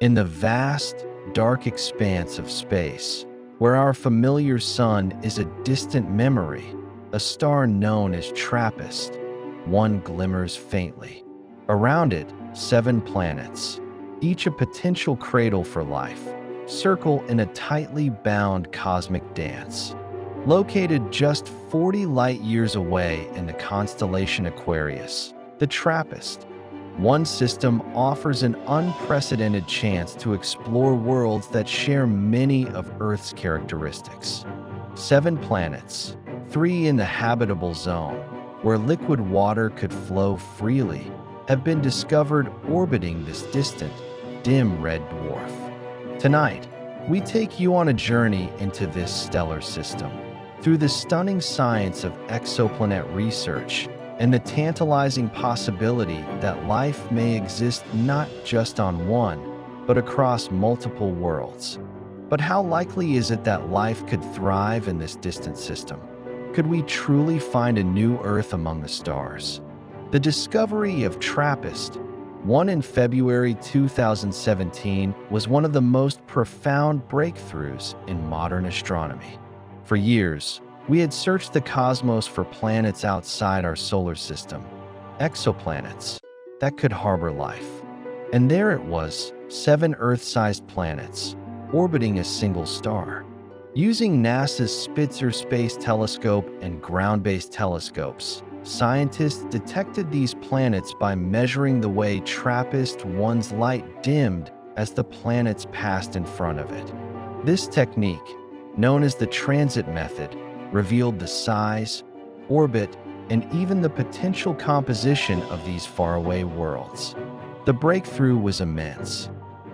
In the vast, dark expanse of space, where our familiar sun is a distant memory, a star known as TRAPPIST-1 glimmers faintly. Around it, 7 planets, each a potential cradle for life, circle in a tightly bound cosmic dance. Located just 40 light-years away in the constellation Aquarius, the TRAPPIST-1 system offers an unprecedented chance to explore worlds that share many of Earth's characteristics. 7 planets, 3 in the habitable zone, where liquid water could flow freely, have been discovered orbiting this distant, dim red dwarf. Tonight, we take you on a journey into this stellar system, through the stunning science of exoplanet research and the tantalizing possibility that life may exist not just on one, but across multiple worlds. But how likely is it that life could thrive in this distant system? Could we truly find a new Earth among the stars? The discovery of TRAPPIST-1 in February 2017 was one of the most profound breakthroughs in modern astronomy. For years, we had searched the cosmos for planets outside our solar system, exoplanets that could harbor life. And there it was, 7 Earth-sized planets, orbiting a single star. Using NASA's Spitzer Space Telescope and ground-based telescopes, scientists detected these planets by measuring the way TRAPPIST-1's light dimmed as the planets passed in front of it. This technique, known as the transit method, revealed the size, orbit, and even the potential composition of these faraway worlds. The breakthrough was immense.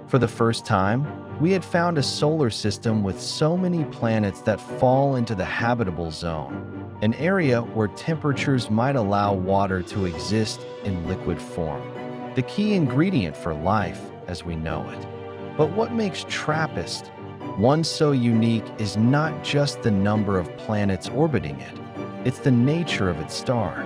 For the first time, we had found a solar system with so many planets that fall into the habitable zone, an area where temperatures might allow water to exist in liquid form, the key ingredient for life as we know it. But what makes TRAPPIST-1 so unique is not just the number of planets orbiting it, it's the nature of its star.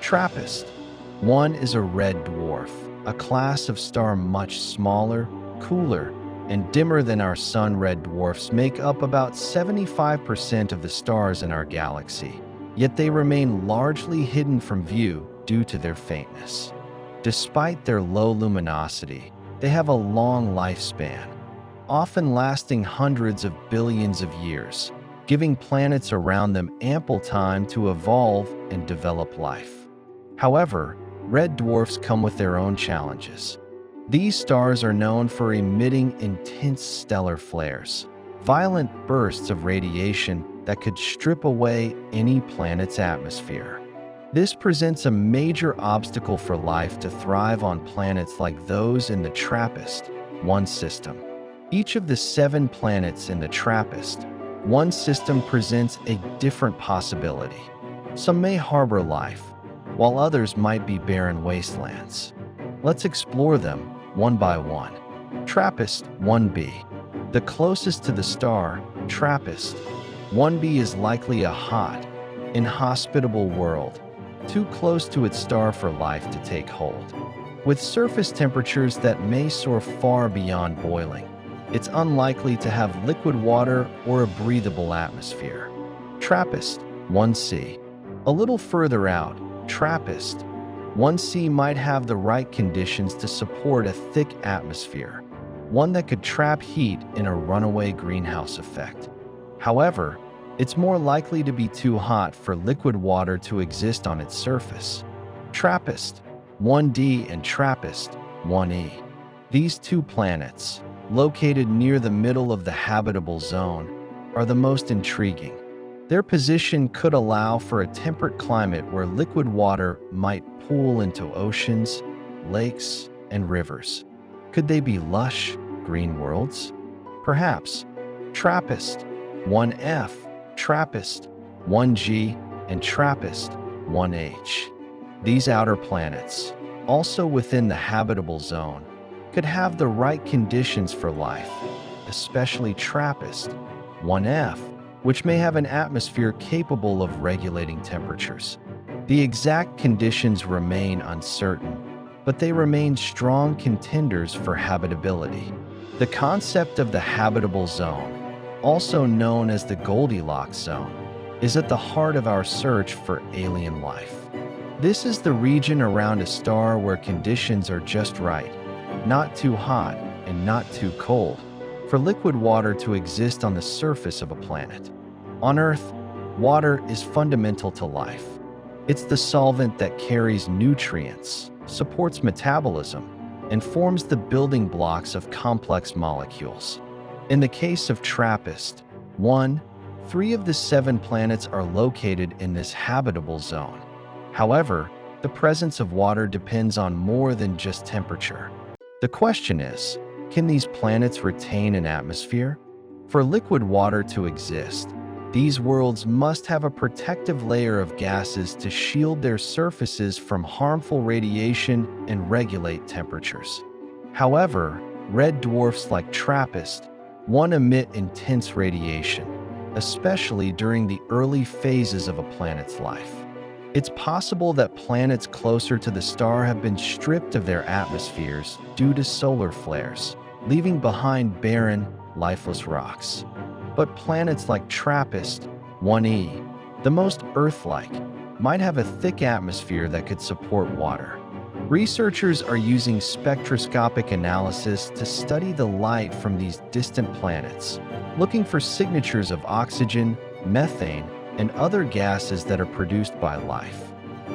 TRAPPIST-1 is a red dwarf, a class of star much smaller, cooler, and dimmer than our sun. Red dwarfs make up about 75% of the stars in our galaxy, yet they remain largely hidden from view due to their faintness. Despite their low luminosity, they have a long lifespan, often lasting hundreds of billions of years, giving planets around them ample time to evolve and develop life. However, red dwarfs come with their own challenges. These stars are known for emitting intense stellar flares, violent bursts of radiation that could strip away any planet's atmosphere. This presents a major obstacle for life to thrive on planets like those in the TRAPPIST-1 system. Each of the 7 planets in the TRAPPIST-1 system presents a different possibility. Some may harbor life, while others might be barren wastelands. Let's explore them one by one. TRAPPIST-1b. The closest to the star, TRAPPIST-1b is likely a hot, inhospitable world, too close to its star for life to take hold. With surface temperatures that may soar far beyond boiling, it's unlikely to have liquid water or a breathable atmosphere. TRAPPIST-1c. A little further out, TRAPPIST-1c might have the right conditions to support a thick atmosphere, one that could trap heat in a runaway greenhouse effect. However, it's more likely to be too hot for liquid water to exist on its surface. TRAPPIST-1d and TRAPPIST-1e. These 2 planets, located near the middle of the habitable zone, are the most intriguing. Their position could allow for a temperate climate where liquid water might pool into oceans, lakes, and rivers. Could they be lush, green worlds? Perhaps. TRAPPIST-1f, TRAPPIST-1g, and TRAPPIST-1h. These outer planets, also within the habitable zone, could have the right conditions for life, especially TRAPPIST-1f, which may have an atmosphere capable of regulating temperatures. The exact conditions remain uncertain, but they remain strong contenders for habitability. The concept of the habitable zone, also known as the Goldilocks zone, is at the heart of our search for alien life. This is the region around a star where conditions are just right, not too hot and not too cold, for liquid water to exist on the surface of a planet. On Earth, water is fundamental to life. It's the solvent that carries nutrients, supports metabolism, and forms the building blocks of complex molecules. In the case of TRAPPIST-1, 3 of the 7 planets are located in this habitable zone. However, the presence of water depends on more than just temperature. The question is, can these planets retain an atmosphere? For liquid water to exist, these worlds must have a protective layer of gases to shield their surfaces from harmful radiation and regulate temperatures. However, red dwarfs like TRAPPIST-1 emit intense radiation, especially during the early phases of a planet's life. It's possible that planets closer to the star have been stripped of their atmospheres due to solar flares, leaving behind barren, lifeless rocks. But planets like TRAPPIST-1e, the most Earth-like, might have a thick atmosphere that could support water. Researchers are using spectroscopic analysis to study the light from these distant planets, looking for signatures of oxygen, methane, and other gases that are produced by life.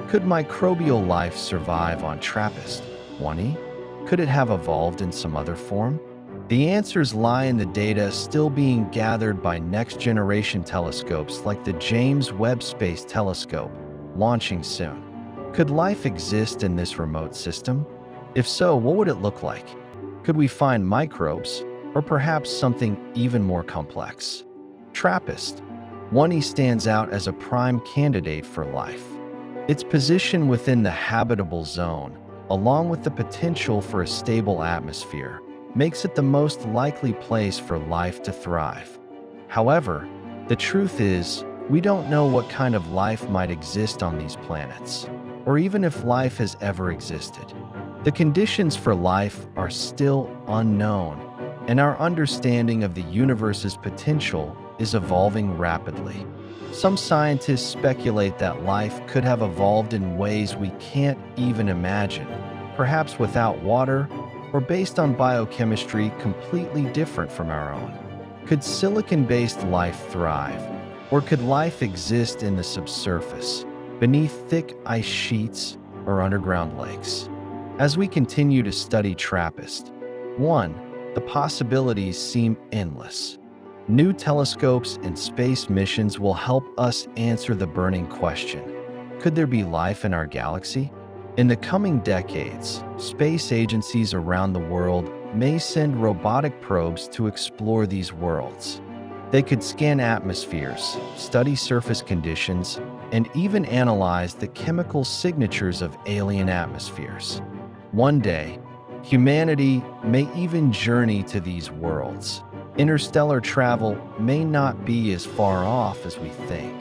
Could microbial life survive on TRAPPIST-1e? Could it have evolved in some other form? The answers lie in the data still being gathered by next-generation telescopes like the James Webb Space Telescope, launching soon. Could life exist in this remote system? If so, what would it look like? Could we find microbes, or perhaps something even more complex? TRAPPIST-1e stands out as a prime candidate for life. Its position within the habitable zone, along with the potential for a stable atmosphere, makes it the most likely place for life to thrive. However, the truth is, we don't know what kind of life might exist on these planets, or even if life has ever existed. The conditions for life are still unknown, and our understanding of the universe's potential is evolving rapidly. Some scientists speculate that life could have evolved in ways we can't even imagine, perhaps without water, or based on biochemistry completely different from our own. Could silicon-based life thrive? Or could life exist in the subsurface, beneath thick ice sheets or underground lakes? As we continue to study TRAPPIST-1, the possibilities seem endless. New telescopes and space missions will help us answer the burning question: could there be life in our galaxy? In the coming decades, space agencies around the world may send robotic probes to explore these worlds. They could scan atmospheres, study surface conditions, and even analyze the chemical signatures of alien atmospheres. One day, humanity may even journey to these worlds. Interstellar travel may not be as far off as we think.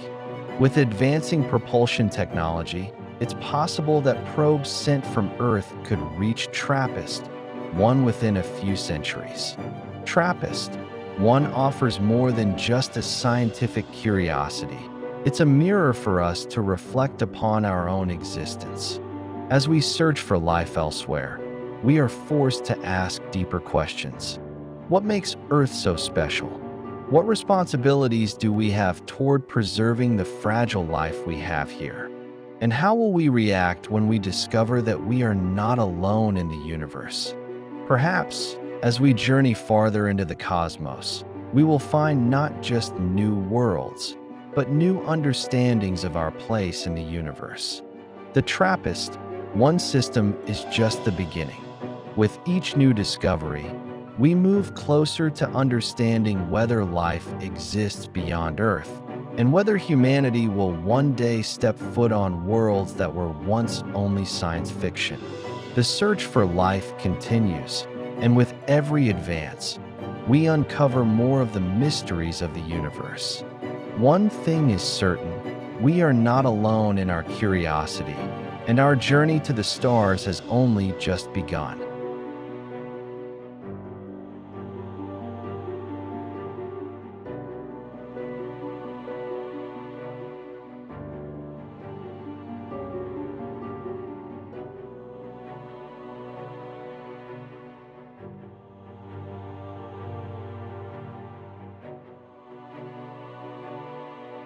With advancing propulsion technology, it's possible that probes sent from Earth could reach TRAPPIST-1 within a few centuries. TRAPPIST-1 offers more than just a scientific curiosity. It's a mirror for us to reflect upon our own existence. As we search for life elsewhere, we are forced to ask deeper questions. What makes Earth so special? What responsibilities do we have toward preserving the fragile life we have here? And how will we react when we discover that we are not alone in the universe? Perhaps, as we journey farther into the cosmos, we will find not just new worlds, but new understandings of our place in the universe. The TRAPPIST-1 system is just the beginning. With each new discovery, we move closer to understanding whether life exists beyond Earth, and whether humanity will one day step foot on worlds that were once only science fiction. The search for life continues, and with every advance, we uncover more of the mysteries of the universe. One thing is certain: we are not alone in our curiosity, and our journey to the stars has only just begun.